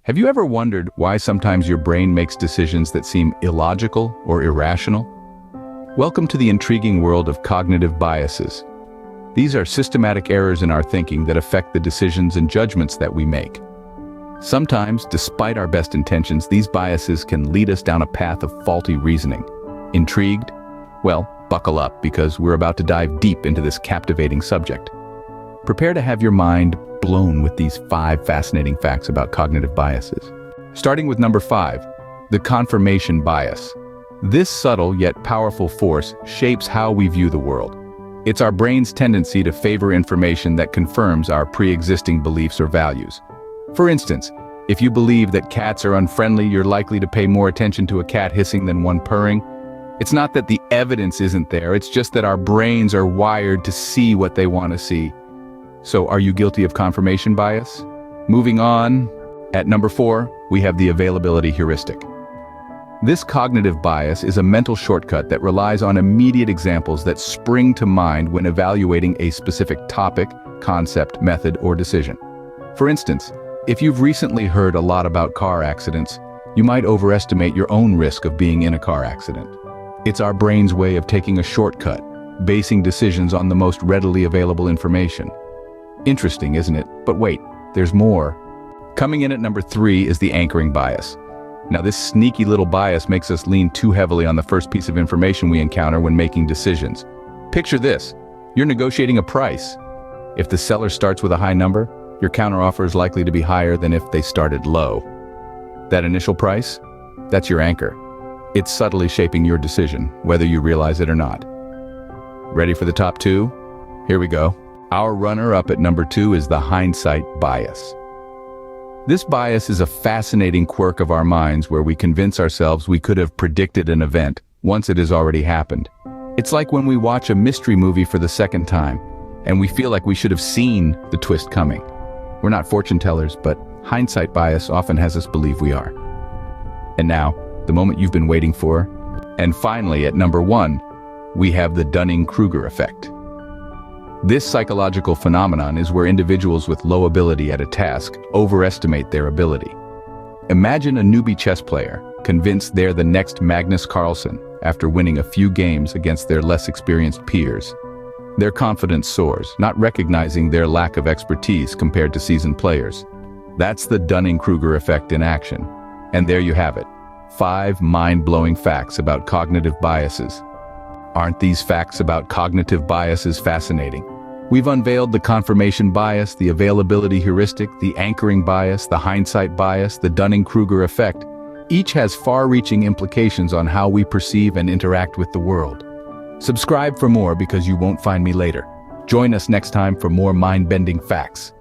Have you ever wondered why sometimes your brain makes decisions that seem illogical or irrational? Welcome to the intriguing world of cognitive biases. These are systematic errors in our thinking that affect the decisions and judgments that we make. Sometimes, despite our best intentions, these biases can lead us down a path of faulty reasoning. Intrigued? Well, buckle up because we're about to dive deep into this captivating subject. Prepare to have your mind blown with these 5 fascinating facts about cognitive biases. Starting with number 5, the confirmation bias. This subtle yet powerful force shapes how we view the world. It's our brain's tendency to favor information that confirms our pre-existing beliefs or values. For instance, if you believe that cats are unfriendly, you're likely to pay more attention to a cat hissing than one purring. It's not that the evidence isn't there, it's just that our brains are wired to see what they want to see. So are you guilty of confirmation bias? Moving on, at number 4, we have the availability heuristic. This cognitive bias is a mental shortcut that relies on immediate examples that spring to mind when evaluating a specific topic, concept, method, or decision. For instance, if you've recently heard a lot about car accidents, you might overestimate your own risk of being in a car accident. It's our brain's way of taking a shortcut, basing decisions on the most readily available information. Interesting, isn't it? But wait, there's more. Coming in at number 3 is the anchoring bias. Now, this sneaky little bias makes us lean too heavily on the first piece of information we encounter when making decisions. Picture this: you're negotiating a price. If the seller starts with a high number, your counteroffer is likely to be higher than if they started low. That initial price? That's your anchor. It's subtly shaping your decision, whether you realize it or not. Ready for the top 2? Here we go. Our runner-up at number 2 is the hindsight bias. This bias is a fascinating quirk of our minds where we convince ourselves we could have predicted an event once it has already happened. It's like when we watch a mystery movie for the second time, and we feel like we should have seen the twist coming. We're not fortune tellers, but hindsight bias often has us believe we are. And now, the moment you've been waiting for. And finally, at number 1, we have the Dunning-Kruger Effect. This psychological phenomenon is where individuals with low ability at a task overestimate their ability. Imagine a newbie chess player, convinced they're the next Magnus Carlsen after winning a few games against their less experienced peers. Their confidence soars, not recognizing their lack of expertise compared to seasoned players. That's the Dunning-Kruger Effect in action. And there you have it, 5 mind-blowing facts about cognitive biases. Aren't these facts about cognitive biases fascinating? We've unveiled the confirmation bias, the availability heuristic, the anchoring bias, the hindsight bias, the Dunning-Kruger effect. Each has far-reaching implications on how we perceive and interact with the world. Subscribe for more because you won't find me later. Join us next time for more mind-bending facts.